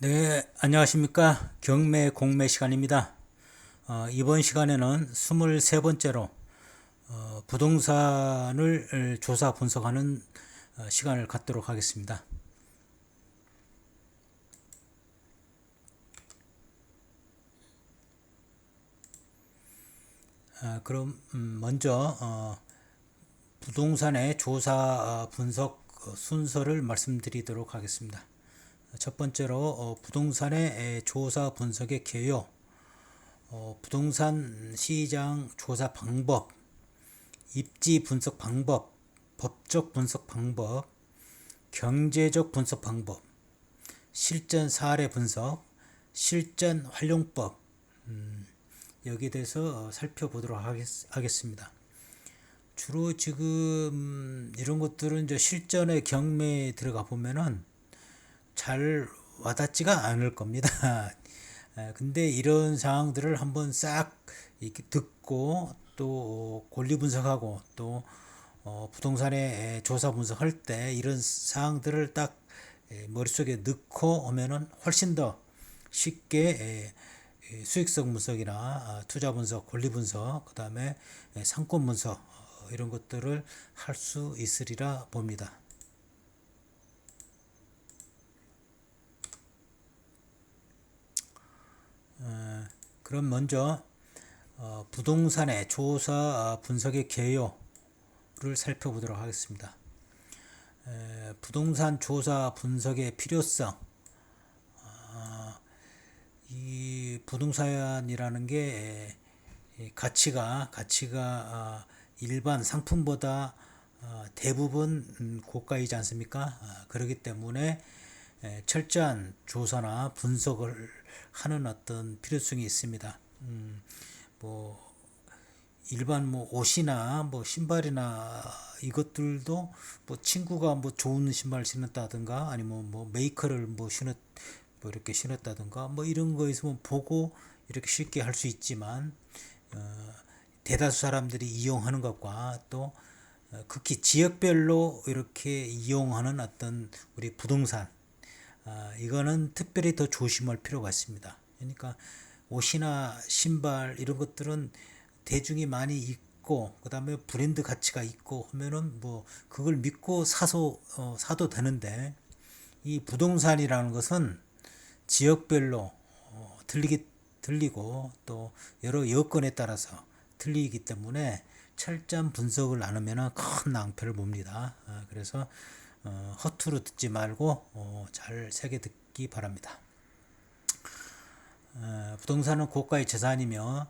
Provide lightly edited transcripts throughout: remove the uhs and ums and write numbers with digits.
네, 안녕하십니까. 경매 공매 시간입니다. 이번 시간에는 23번째로 부동산을 조사 분석하는 시간을 갖도록 하겠습니다. 그럼 먼저 부동산의 조사 분석 순서를 말씀드리도록 하겠습니다. 첫 번째로 부동산의 조사 분석의 개요, 부동산 시장 조사 방법, 입지 분석 방법, 법적 분석 방법, 경제적 분석 방법, 실전 사례 분석, 실전 활용법, 여기에 대해서 살펴보도록 하겠습니다. 주로 지금 이런 것들은 이제 실전의 경매에 들어가 보면은 잘 와닿지가 않을 겁니다. 근데 이런 상황들을 한번 싹 이렇게 듣고 또 권리 분석하고 또 부동산의 조사 분석할 때 이런 사항들을 딱 머릿속에 넣고 오면은 훨씬 더 쉽게 수익성 분석이나 투자 분석, 권리 분석, 그 다음에 상권 분석 이런 것들을 할 수 있으리라 봅니다. 그럼 먼저 부동산의 조사 분석의 개요를 살펴보도록 하겠습니다. 부동산 조사 분석의 필요성. 이 부동산이라는 게 가치가 일반 상품보다 대부분 고가이지 않습니까? 그렇기 때문에 철저한 조사나 분석을 하는 어떤 필요성이 있습니다. 뭐 일반 뭐 옷이나 뭐 신발이나 이것들도 뭐 친구가 뭐 좋은 신발 신었다든가 아니면 뭐 메이커를 뭐 이렇게 신었다든가 뭐 이런 거 있으면 보고 이렇게 쉽게 할 수 있지만 대다수 사람들이 이용하는 것과 또 극히 지역별로 이렇게 이용하는 어떤 우리 부동산, 이거는 특별히 더 조심할 필요가 있습니다. 그러니까 옷이나 신발 이런 것들은 대중이 많이 입고 그 다음에 브랜드 가치가 있고 하면은 뭐 그걸 믿고 사도 되는데, 이 부동산이라는 것은 지역별로 틀리고 또 여러 여건에 따라서 틀리기 때문에 철저한 분석을 안 하면 큰 낭패를 봅니다. 그래서 허투루 듣지 말고 잘 새겨 듣기 바랍니다. 부동산은 고가의 재산이며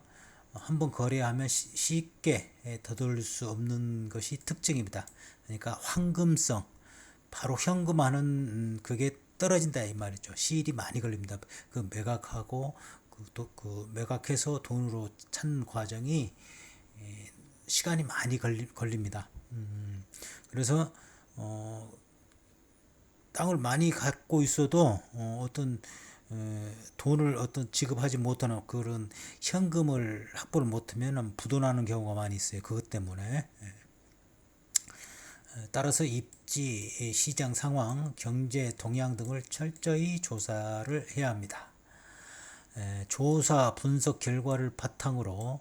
한번 거래하면 쉽게 되돌릴 수 없는 것이 특징입니다. 그러니까 황금성, 바로 현금화는 그게 떨어진다 이 말이죠. 시일이 많이 걸립니다. 그 매각하고 그 매각해서 돈으로 찾는 과정이 시간이 많이 걸립니다. 그래서 땅을 많이 갖고 있어도 어떤 돈을 어떤 지급하지 못하는 그런 현금을 확보를 못하면 부도나는 경우가 많이 있어요. 그것 때문에. 따라서 입지, 시장 상황, 경제 동향 등을 철저히 조사를 해야 합니다. 조사 분석 결과를 바탕으로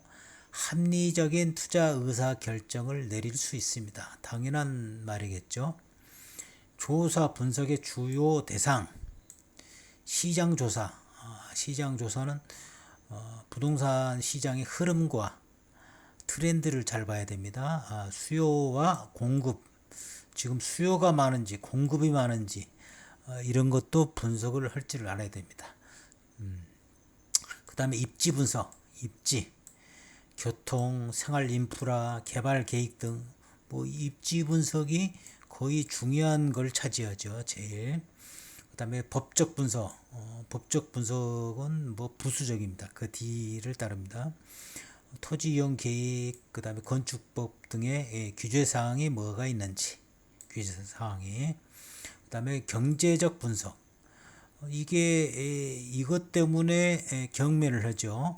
합리적인 투자 의사 결정을 내릴 수 있습니다. 당연한 말이겠죠. 조사 분석의 주요 대상, 시장 조사. 시장 조사는 부동산 시장의 흐름과 트렌드를 잘 봐야 됩니다. 수요와 공급, 지금 수요가 많은지 공급이 많은지 이런 것도 분석을 할 줄 알아야 됩니다. 그 다음에 입지 분석, 입지, 교통, 생활 인프라, 개발 계획 등 뭐 입지 분석이 거의 중요한 걸 차지하죠. 제일. 그 다음에 법적 분석, 법적 분석은 뭐 부수적입니다. 그 뒤를 따릅니다. 토지 이용 계획, 그 다음에 건축법 등의 규제 사항이 뭐가 있는지, 규제 사항이. 그 다음에 경제적 분석. 이게 이것 때문에 경매를 하죠.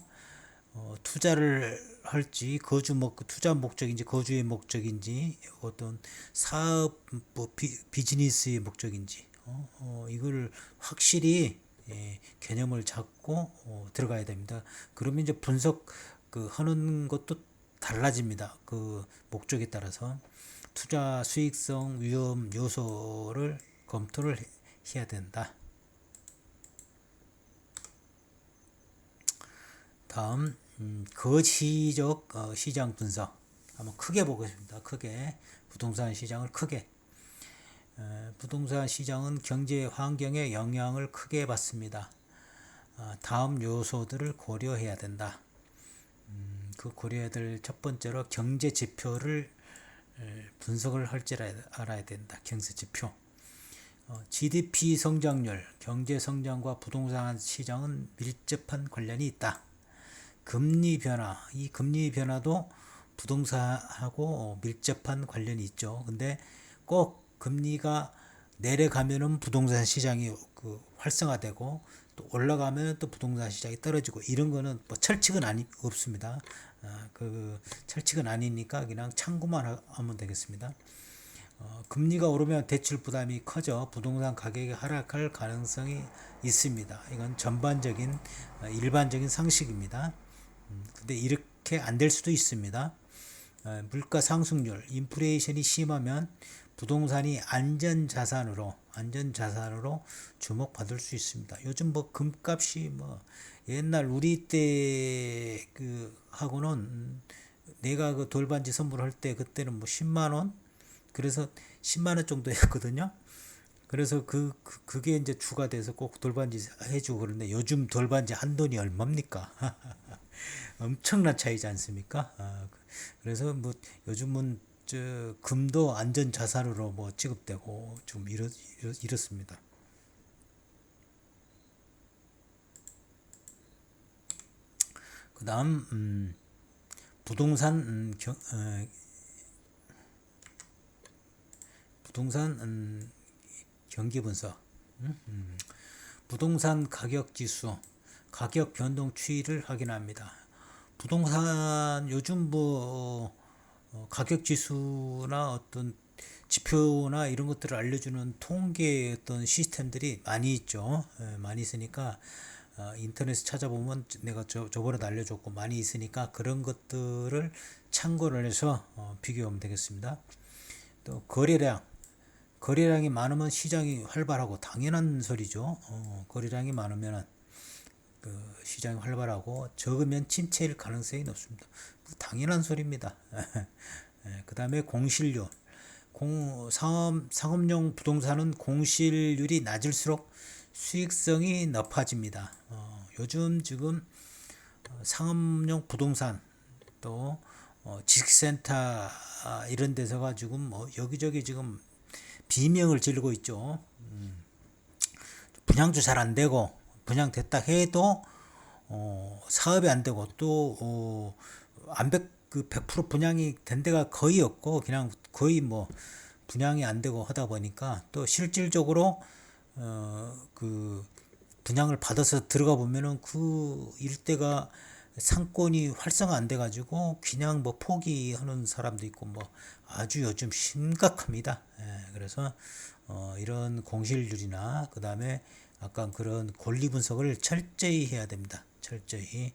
투자를 할지 투자 목적인지 거주의 목적인지 어떤 사업 뭐 비즈니스의 목적인지 이걸 확실히 개념을 잡고 들어가야 됩니다. 그러면 이제 분석 하는 것도 달라집니다. 그 목적에 따라서 투자 수익성, 위험 요소를 검토를 해야 된다. 다음 거시적 시장 분석 한번 크게 보겠습니다. 크게 부동산 시장을 크게 부동산 시장은 경제 환경에 영향을 크게 받습니다. 다음 요소들을 고려해야 된다. 그 고려해야 될 첫 번째로 경제 지표를 분석을 할 줄 알아야 된다. 경제 지표. GDP 성장률, 경제 성장과 부동산 시장은 밀접한 관련이 있다. 금리 변화, 이 금리 변화도 부동산하고 밀접한 관련이 있죠. 근데 꼭 금리가 내려가면은 부동산 시장이 활성화되고 또 올라가면 또 부동산 시장이 떨어지고 이런 거는 뭐 철칙은 없습니다. 철칙은 아니니까 그냥 참고만 하면 되겠습니다. 금리가 오르면 대출 부담이 커져 부동산 가격이 하락할 가능성이 있습니다. 이건 전반적인 일반적인 상식입니다. 근데 이렇게 안 될 수도 있습니다. 물가 상승률, 인플레이션이 심하면 부동산이 안전자산으로 주목받을 수 있습니다. 요즘 뭐 금값이 뭐 옛날 우리 때 하고는 내가 그 돌반지 선물할 때 그때는 뭐 10만 원, 그래서 10만 원 정도였거든요. 그래서 그게 이제 주가 돼서 꼭 돌반지 해주고 그러는데 요즘 돌반지 한 돈이 얼마입니까? 엄청난 차이지 않습니까? 그래서 뭐 요즘은 금도 안전 자산으로 뭐 취급되고 좀 이렇습니다. 그다음 부동산 경기 분석. 부동산 가격 지수, 가격 변동 추이를 확인합니다. 부동산 요즘 뭐 가격 지수나 어떤 지표나 이런 것들을 알려주는 통계 어떤 시스템들이 많이 있죠. 많이 있으니까 인터넷에 찾아보면 내가 저번에도 알려줬고 많이 있으니까 그런 것들을 참고를 해서 비교하면 되겠습니다. 또 거래량이 많으면 시장이 활발하고 당연한 소리죠. 거래량이 많으면 시장이 활발하고 적으면 침체일 가능성이 높습니다. 당연한 소리입니다. 그 다음에 공실률. 상업용 부동산은 공실률이 낮을수록 수익성이 높아집니다. 요즘 지금 상업용 부동산 또 지식센터 이런 데서가 지금 뭐 여기저기 지금 비명을 지르고 있죠. 분양도 잘 안 되고 분양됐다 해도 사업이 안 되고 또 그 100% 분양이 된 데가 거의 없고 그냥 거의 뭐 분양이 안 되고 하다 보니까 또 실질적으로 그 분양을 받아서 들어가 보면은 그 일대가 상권이 활성화 안 돼 가지고 그냥 뭐 포기하는 사람도 있고 뭐 아주 요즘 심각합니다. 그래서 이런 공실률이나 그 다음에 아까 그런 권리 분석을 철저히 해야 됩니다. 철저히.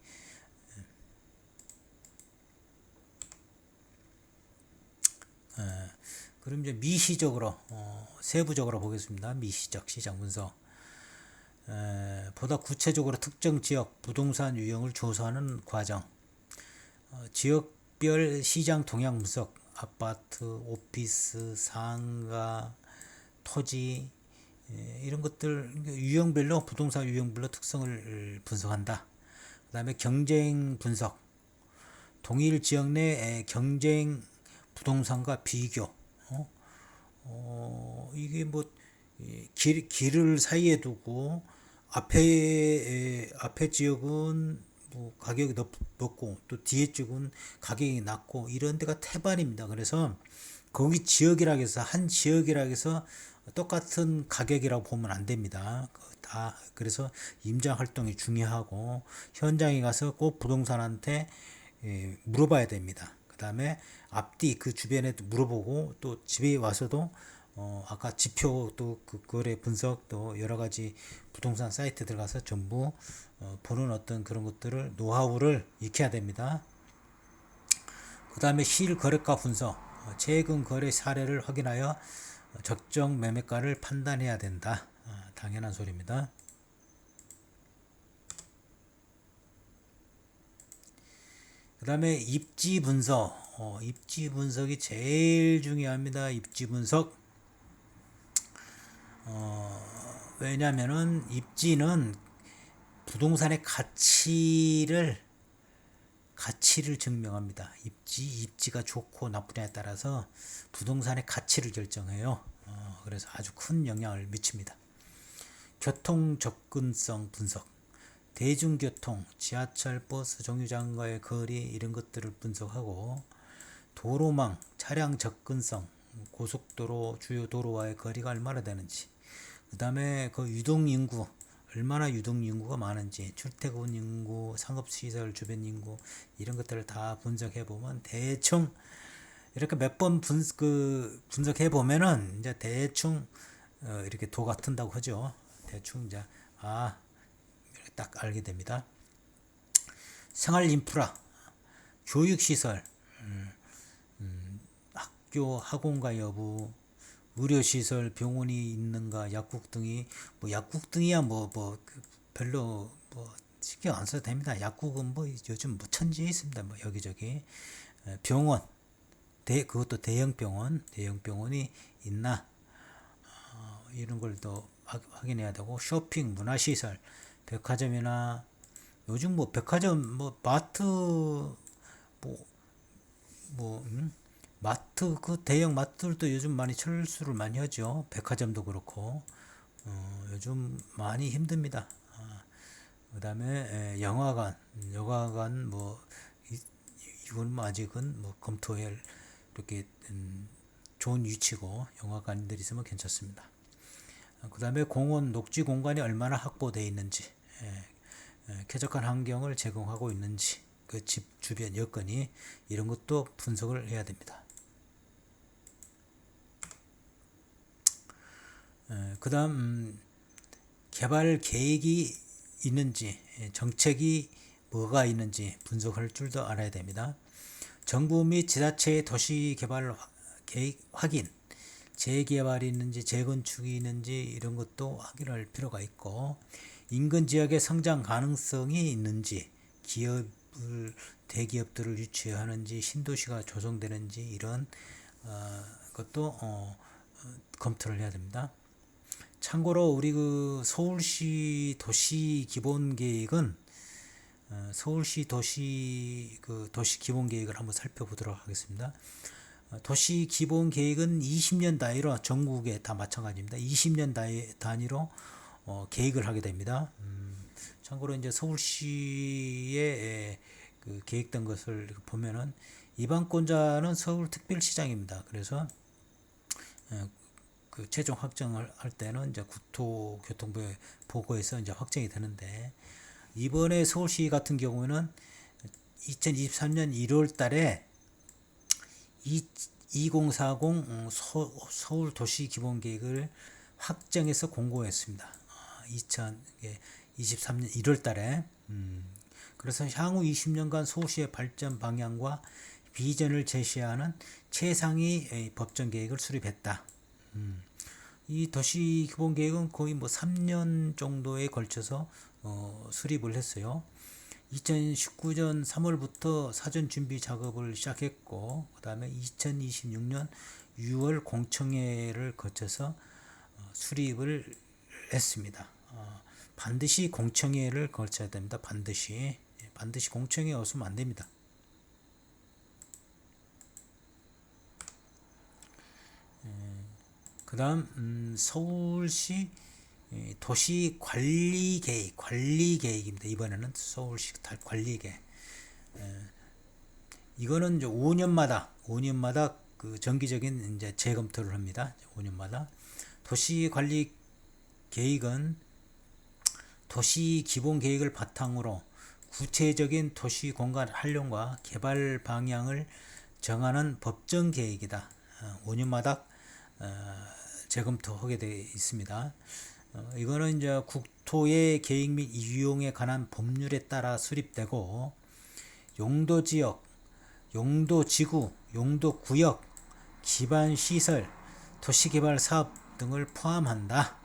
그럼 이제 미시적으로 세부적으로 보겠습니다. 미시적 시장 분석. 보다 구체적으로 특정 지역 부동산 유형을 조사하는 과정. 지역별 시장 동향 분석. 아파트, 오피스, 상가, 토지 이런 것들 유형별로 부동산 유형별로 특성을 분석한다. 그 다음에 경쟁 분석. 동일 지역 내 경쟁 부동산과 비교. 이게 뭐 길을 사이에 두고 앞에 지역은 뭐 가격이 높고 또 뒤에 쪽은 가격이 낮고 이런 데가 태반입니다. 그래서 거기 지역이라고 해서 한 지역이라고 해서 똑같은 가격이라고 보면 안 됩니다. 그래서 임장 활동이 중요하고 현장에 가서 꼭 부동산한테 물어봐야 됩니다. 그 다음에 앞뒤 그 주변에 물어보고 또 집에 와서도 아까 지표 또 그 거래 분석 또 여러 가지 부동산 사이트 들어가서 전부 보는 어떤 그런 것들을 노하우를 익혀야 됩니다. 그 다음에 실거래가 분석, 최근 거래 사례를 확인하여 적정 매매가를 판단해야 된다. 당연한 소리입니다. 그 다음에 입지 분석, 입지 분석이 제일 중요합니다. 입지 분석. 왜냐면은 입지는 부동산의 가치를 증명합니다. 입지가 좋고 나쁘냐에 따라서 부동산의 가치를 결정해요. 그래서 아주 큰 영향을 미칩니다. 교통 접근성 분석, 대중교통, 지하철, 버스, 정류장과의 거리 이런 것들을 분석하고 도로망, 차량 접근성, 고속도로, 주요 도로와의 거리가 얼마나 되는지, 그 다음에 그 유동인구, 얼마나 유동인구가 많은지, 출퇴근 인구, 상업시설 주변 인구 이런 것들을 다 분석해 보면 대충 이렇게 몇 번 분석해 보면은 이제 대충 이렇게 도가 튼다고 하죠. 대충 이제 이렇게 딱 알게 됩니다. 생활 인프라, 교육 시설, 학교 학원가 여부, 의료 시설, 병원이 있는가, 약국 등이 약국 등이야 별로 신경 안 써도 됩니다. 약국은 요즘 천지에 있습니다. 여기저기 병원, 그것도 대형 병원이 있나 이런 걸 더 확인해야 되고, 쇼핑, 문화 시설, 백화점이나 요즘 백화점 마트 마트 그 대형 마트들도 요즘 많이 철수를 많이 하죠. 백화점도 그렇고 요즘 많이 힘듭니다. 그 다음에 영화관 이건 아직은 검토할 이렇게 좋은 위치고 영화관들이 있으면 괜찮습니다. 그 다음에 공원, 녹지 공간이 얼마나 확보되어 있는지, 쾌적한 환경을 제공하고 있는지, 그 집 주변 여건이 이런 것도 분석을 해야 됩니다. 그 다음 개발 계획이 있는지, 정책이 뭐가 있는지 분석할 줄도 알아야 됩니다. 정부 및 지자체의 도시개발 계획 확인, 재개발이 있는지 재건축이 있는지 이런 것도 확인할 필요가 있고, 인근 지역의 성장 가능성이 있는지, 대기업들을 유치하는지, 신도시가 조성되는지 이런 것도 검토를 해야 됩니다. 참고로 우리 그 서울시 도시 기본 계획은 서울시 도시 기본 계획을 한번 살펴보도록 하겠습니다. 도시 기본 계획은 20년 단위로 전국에 다 마찬가지입니다. 20년 단위로 계획을 하게 됩니다. 참고로 이제 서울시에 그 계획된 것을 보면은 이방권자는 서울특별시장입니다. 그래서 그 최종 확정을 할 때는 이제 국토교통부에 보고해서 이제 확정이 되는데, 이번에 서울시 같은 경우는 2023년 1월 달에 2040 서울 도시 기본 계획을 확정해서 공고했습니다. 2023년 1월 달에. 그래서 향후 20년간 서울시의 발전 방향과 비전을 제시하는 최상위 법정 계획을 수립했다. 이 도시 기본 계획은 거의 3년 정도에 걸쳐서 수립을 했어요. 2019년 3월부터 사전 준비 작업을 시작했고, 그 다음에 2026년 6월 공청회를 거쳐서 수립을 했습니다. 반드시 공청회를 거쳐야 됩니다. 반드시 공청회 없으면 안 됩니다. 그 다음 서울시 도시 관리 계획입니다. 이번에는 서울시 관리계획. 이거는 이제 5년마다 그 정기적인 이제 재검토를 합니다. 5년마다. 도시 관리 계획은 도시 기본 계획을 바탕으로 구체적인 도시 공간 활용과 개발 방향을 정하는 법정 계획이다. 5년마다 재검토하게 되어 있습니다. 이거는 이제 국토의 계획 및 이용에 관한 법률에 따라 수립되고 용도 지역, 용도 지구, 용도 구역, 기반 시설, 도시개발 사업 등을 포함한다.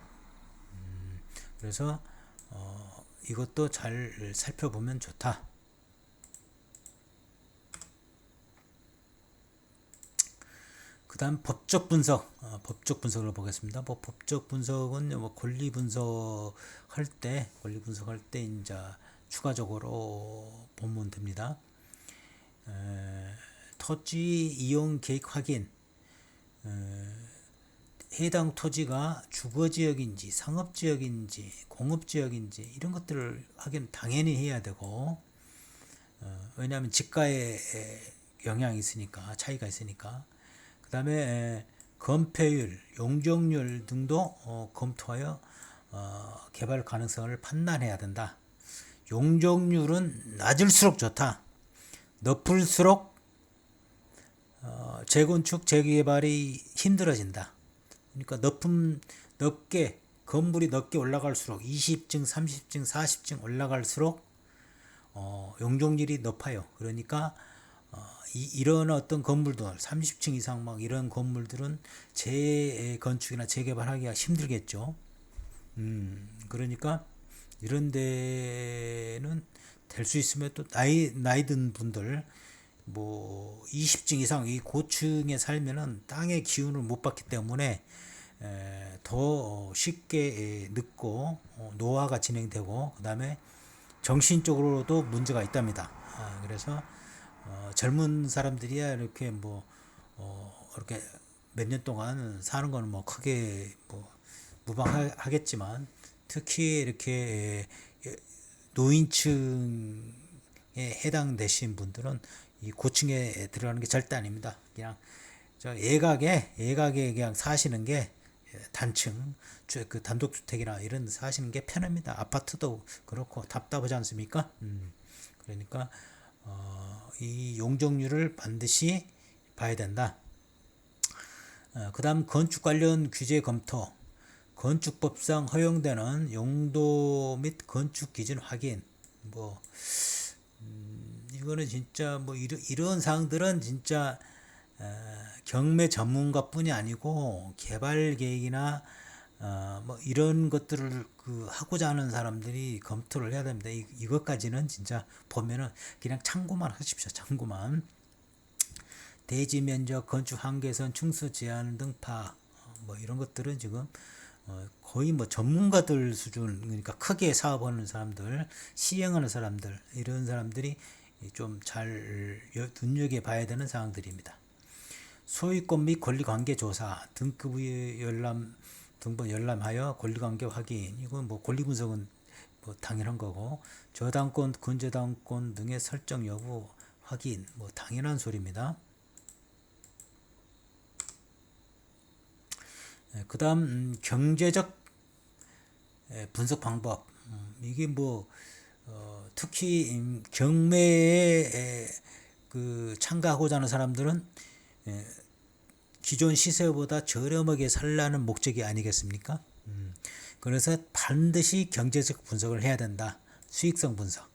그래서 이것도 잘 살펴보면 좋다. 그 다음 법적 분석, 법적 분석을 보겠습니다. 뭐 법적 분석은 뭐 권리 분석할 때 이제 추가적으로 보면 됩니다. 토지 이용 계획 확인, 해당 토지가 주거지역인지 상업지역인지 공업지역인지 이런 것들을 확인 당연히 해야 되고, 왜냐하면 집가에 영향이 있으니까, 차이가 있으니까. 그 다음에 건폐율, 용적률 등도 검토하여 개발 가능성을 판단해야 된다. 용적률은 낮을수록 좋다. 높을수록 재건축, 재개발이 힘들어진다. 그러니까 높게 건물이 높게 올라갈수록 20층, 30층, 40층 올라갈수록 용적률이 높아요. 그러니까 이런 어떤 건물들 30층 이상 막 이런 건물들은 재건축이나 재개발하기가 힘들겠죠. 그러니까 이런 데는 될 수 있으면 또 나이 든 분들 뭐 20층 이상 이 고층에 살면은 땅의 기운을 못 받기 때문에 더 쉽게 늙고 노화가 진행되고 그 다음에 정신적으로도 문제가 있답니다. 그래서 젊은 사람들이야 이렇게 뭐 이렇게 몇 년 동안 사는 거는 뭐 크게 뭐 무방하겠지만 특히 이렇게 노인층에 해당되신 분들은 이 고층에 들어가는 게 절대 아닙니다. 그냥 저 예각에 그냥 사시는 게 단층 그 단독주택이나 이런 데 사시는 게 편합니다. 아파트도 그렇고 답답하지 않습니까? 그러니까 이 용적률을 반드시 봐야 된다. 그 다음 건축 관련 규제 검토. 건축법상 허용되는 용도 및 건축 기준 확인. 뭐 이거는 진짜 뭐 이런 사항들은 진짜 경매 전문가뿐이 아니고 개발 계획이나 뭐 이런 것들을 하고자 하는 사람들이 검토를 해야 됩니다. 이것까지는 진짜 보면은 그냥 참고만 하십시오. 참고만. 대지 면적, 건축 한계선, 충수 제한 등 파악 뭐 이런 것들은 지금 거의 뭐 전문가들 수준, 그러니까 크게 사업하는 사람들, 시행하는 사람들, 이런 사람들이 좀 잘 눈여겨봐야 되는 사항들입니다. 소유권 및 권리관계 조사, 등급의 등본 열람하여 권리관계 확인. 이건 뭐 권리분석은 뭐 당연한 거고, 저당권, 근저당권 등의 설정 여부 확인, 뭐 당연한 소리입니다. 그 다음 경제적 분석 방법. 이게 뭐 특히 경매에 참가하고자 하는 사람들은 기존 시세보다 저렴하게 살라는 목적이 아니겠습니까? 그래서 반드시 경제적 분석을 해야 된다. 수익성 분석.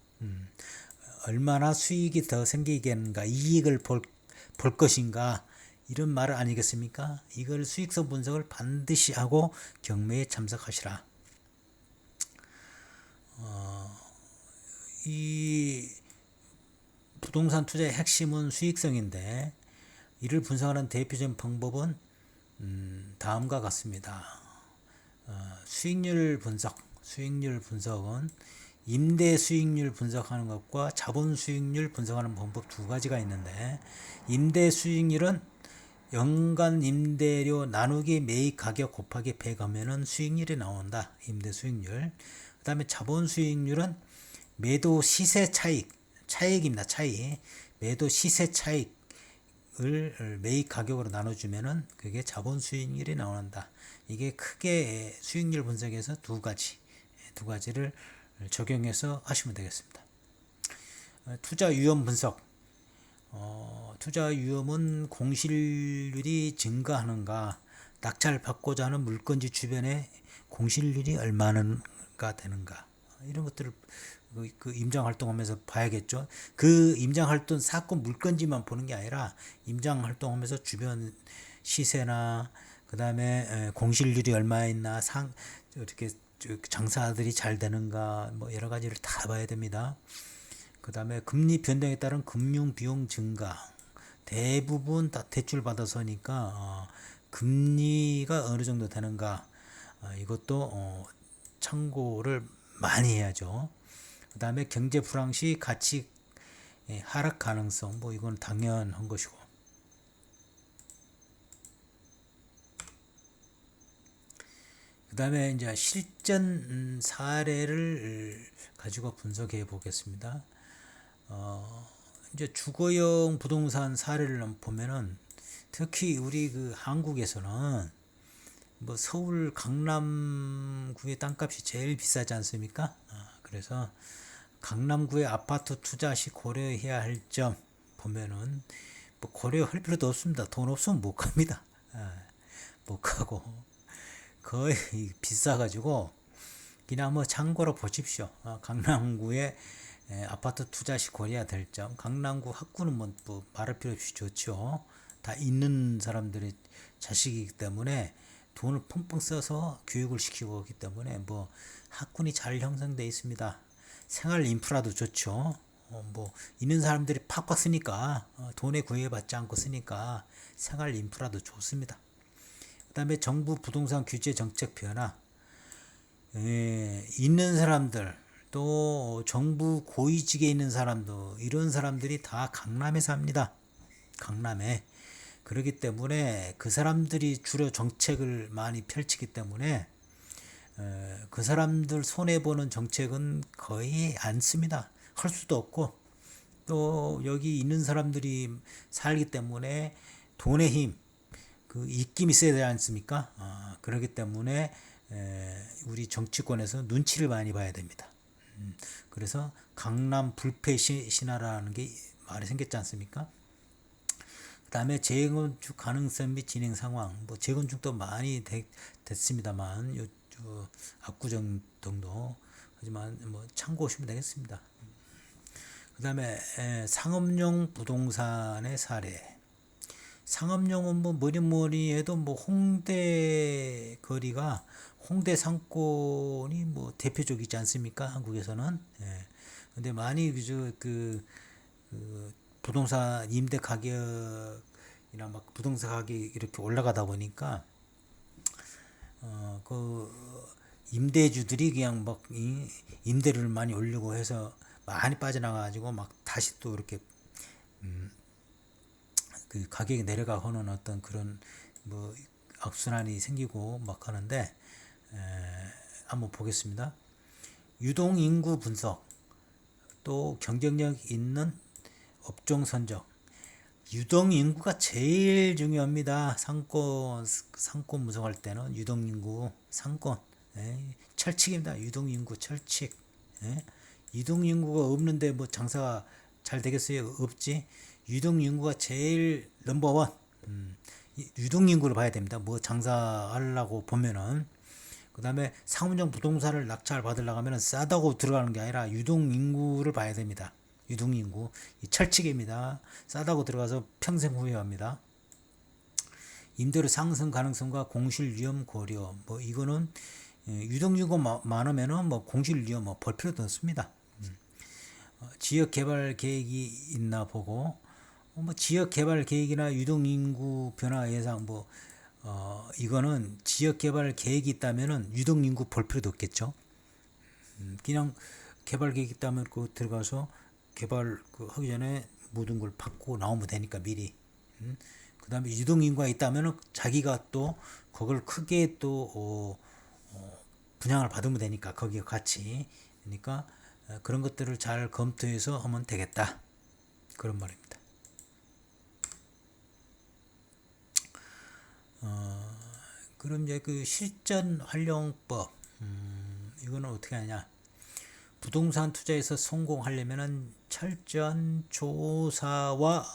얼마나 수익이 더 생기겠는가, 이익을 볼 것인가, 이런 말 아니겠습니까? 이걸 수익성 분석을 반드시 하고 경매에 참석하시라. 이 부동산 투자의 핵심은 수익성인데 이를 분석하는 대표적인 방법은 다음과 같습니다. 수익률 분석은 임대 수익률 분석하는 것과 자본 수익률 분석하는 방법 두 가지가 있는데, 임대 수익률은 연간 임대료 나누기 매입 가격 곱하기 100 하면은 수익률이 나온다. 임대 수익률. 그 다음에 자본 수익률은 매도 시세 차익입니다. 차익. 매도 시세 차익을 매입 가격으로 나눠주면은 그게 자본 수익률이 나온다. 이게 크게 수익률 분석에서 두 가지를 적용해서 하시면 되겠습니다. 투자 위험 분석. 투자 위험은 공실률이 증가하는가, 낙찰받고자 하는 물건지 주변에 공실률이 얼마나 되는가, 이런 것들을 그 임장 활동하면서 봐야겠죠. 그 임장 활동 사건 물건지만 보는 게 아니라 임장 활동하면서 주변 시세나 그 다음에 공실률이 얼마 있나, 이렇게 장사들이 잘 되는가, 뭐 여러 가지를 다 봐야 됩니다. 그 다음에 금리 변동에 따른 금융 비용 증가, 대부분 다 대출 받아서니까 금리가 어느 정도 되는가, 이것도 참고를 많이 해야죠. 그 다음에 경제 불황 시 가치 하락 가능성, 뭐 이건 당연한 것이고. 그 다음에 이제 실전 사례를 가지고 분석해 보겠습니다. 이제 주거용 부동산 사례를 보면은, 특히 우리 그 한국에서는 뭐 서울 강남구의 땅값이 제일 비싸지 않습니까? 그래서 강남구의 아파트 투자 시 고려해야 할 점 보면은, 뭐 고려할 필요도 없습니다. 돈 없으면 못 갑니다. 못 가고 거의 비싸가지고 그냥 뭐 참고로 보십시오. 강남구의 아파트 투자 시 고려해야 될 점. 강남구 학구는 뭐 말할 필요 없이 좋죠. 다 있는 사람들의 자식이기 때문에 돈을 펑펑 써서 교육을 시키고 있기 때문에 뭐 학군이 잘 형성되어 있습니다. 생활 인프라도 좋죠. 뭐 있는 사람들이 팍팍 쓰니까, 돈에 구애받지 않고 쓰니까 생활 인프라도 좋습니다. 그 다음에 정부 부동산 규제 정책 변화, 있는 사람들, 또 정부 고위직에 있는 사람들, 이런 사람들이 다 강남에 삽니다. 강남에. 그렇기 때문에 그 사람들이 주로 정책을 많이 펼치기 때문에 그 사람들 손해보는 정책은 거의 안 씁니다. 할 수도 없고, 또 여기 있는 사람들이 살기 때문에 돈의 힘, 그 입김이 있어야 되지 않습니까? 그렇기 때문에 우리 정치권에서 눈치를 많이 봐야 됩니다. 그래서 강남 불패 신화라는 게 말이 생겼지 않습니까? 그 다음에 재건축 가능성 및 진행 상황, 뭐 재건축도 많이 됐습니다만, 압구정 정도, 하지만 뭐 참고하시면 되겠습니다. 그 다음에 상업용 부동산의 사례. 상업용은 뭐 뭐니 해도 뭐 홍대 거리가, 홍대 상권이 뭐 대표적이지 않습니까? 한국에서는. 근데 많이 그 부동산 임대 가격이나 막 부동산 가격이 이렇게 올라가다 보니까 그 임대주들이 그냥 막 임대료를 많이 올리고 해서 많이 빠져나가가지고 막 다시 또 이렇게 그 가격이 내려가 하는 어떤 그런 뭐 악순환이 생기고 막 하는데, 한번 보겠습니다. 유동 인구 분석, 또 경쟁력 있는 업종 선정. 유동 인구가 제일 중요합니다. 상권 분석할 때는 유동 인구, 상권, 철칙입니다. 유동 인구 철칙. 유동 인구가 없는데 뭐 장사가 잘 되겠어요? 없지. 유동 인구가 제일 넘버원. 유동 인구를 봐야 됩니다. 뭐 장사하려고 보면은. 그 다음에 상업용 부동산을 낙찰 받으려고 하면 싸다고 들어가는 게 아니라 유동 인구를 봐야 됩니다. 유동 인구, 이 철칙입니다. 싸다고 들어가서 평생 후회합니다. 임대료 상승 가능성과 공실 위험 고려, 뭐 이거는 유동 인구가 많으면은 뭐 공실 위험 뭐 볼 필요도 없습니다. 지역 개발 계획이 있나 보고, 뭐 지역 개발 계획이나 유동 인구 변화 예상, 뭐 이거는 지역 개발 계획이 있다면은 유동 인구 볼 필요도 없겠죠. 그냥 개발 계획이 있다면 그 들어가서 개발 하기 전에 모든 걸 받고 나오면 되니까 미리. 그 다음에 유동 인구가 있다면은 자기가 또 그걸 크게 또 분양을 받으면 되니까 거기에 같이. 그러니까 그런 것들을 잘 검토해서 하면 되겠다, 그런 말입니다. 그럼 이제 그 실전 활용법, 이거는 어떻게 하냐? 부동산 투자에서 성공하려면은 철저한 조사와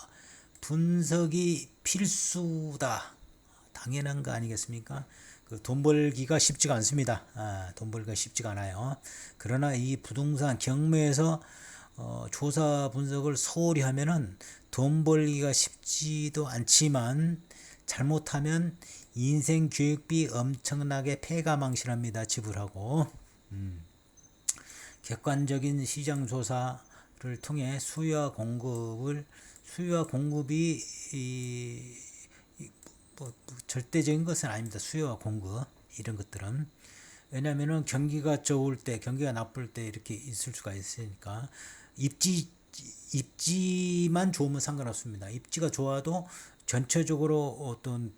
분석이 필수다. 당연한 거 아니겠습니까? 그 돈 벌기가 쉽지가 않습니다. 돈 벌기가 쉽지가 않아요. 그러나 이 부동산 경매에서 조사 분석을 소홀히 하면은 돈 벌기가 쉽지도 않지만 잘못하면 인생 교육비 엄청나게 패가망신합니다. 지불하고. 객관적인 시장 조사를 통해 수요와 공급이 절대적인 것은 아닙니다. 수요와 공급 이런 것들은 왜냐하면은 경기가 좋을 때, 경기가 나쁠 때 이렇게 있을 수가 있으니까 입지만 좋으면 상관없습니다. 입지가 좋아도 전체적으로 어떤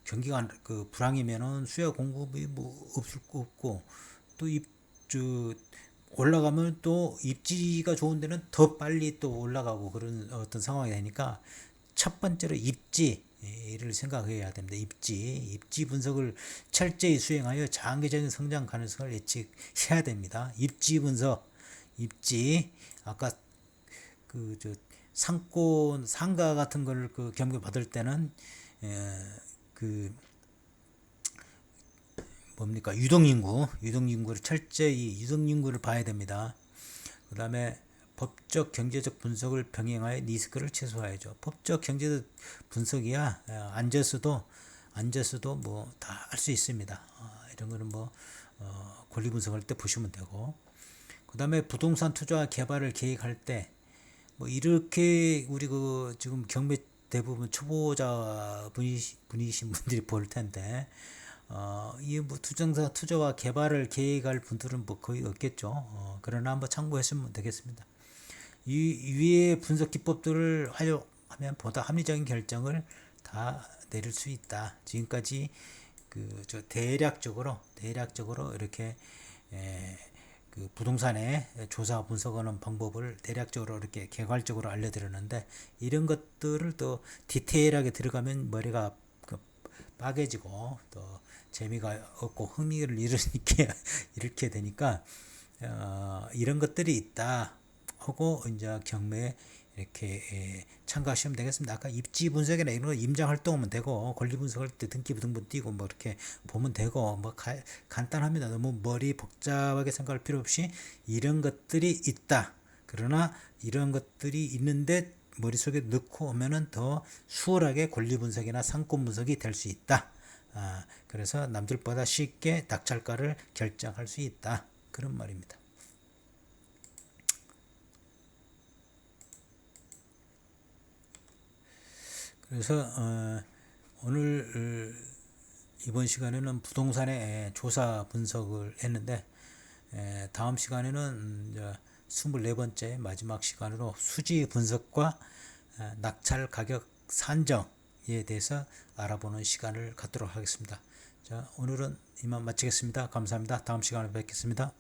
경기가 불황이면은 수요 공급이 뭐 없을 거 없고 또 올라가면 또 입지가 좋은 데는 더 빨리 또 올라가고 그런 어떤 상황이 되니까 첫 번째로 입지를 생각해야 됩니다. 입지 분석을 철저히 수행하여 장기적인 성장 가능성을 예측해야 됩니다. 입지 분석, 아까 상가 같은 걸 경매 받을 때는 유동인구를 봐야 됩니다. 그 다음에 법적 경제적 분석을 병행하여 리스크를 최소화해야죠. 법적 경제적 분석이야 앉아서도 뭐 다 할 수 있습니다. 이런 거는 뭐 권리 분석할 때 보시면 되고, 그 다음에 부동산 투자와 개발을 계획할 때 뭐 이렇게 우리 지금 경매 대부분 초보자 분이신 분들이 볼 텐데 이 뭐 투자와 개발을 계획할 분들은 뭐 거의 없겠죠. 그러나 한번 참고하시면 되겠습니다. 이 위의 분석 기법들을 활용하면 보다 합리적인 결정을 다 내릴 수 있다. 지금까지 대략적으로 이렇게 부동산의 조사 분석하는 방법을 대략적으로 이렇게 개괄적으로 알려드렸는데, 이런 것들을 또 디테일하게 들어가면 머리가 빠개지고 또 재미가 없고 흥미를 잃게 되니까 이런 것들이 있다 하고 이제 경매에 이렇게 참가하시면 되겠습니다. 아까 입지 분석이나 이런 거 임장 활동하면 되고, 권리 분석할 때 등기 부등본 띄고 뭐 이렇게 보면 되고 뭐 간단합니다. 너무 머리 복잡하게 생각할 필요 없이 이런 것들이 있다. 그러나 이런 것들이 있는데 머릿속에 넣고 오면은 더 수월하게 권리 분석이나 상권 분석이 될 수 있다. 그래서 남들보다 쉽게 낙찰가를 결정할 수 있다. 그런 말입니다. 그래서 오늘 이번 시간에는 부동산의 조사 분석을 했는데, 다음 시간에는 24번째 마지막 시간으로 수지 분석과 낙찰 가격 산정에 대해서 알아보는 시간을 갖도록 하겠습니다. 자, 오늘은 이만 마치겠습니다. 감사합니다. 다음 시간에 뵙겠습니다.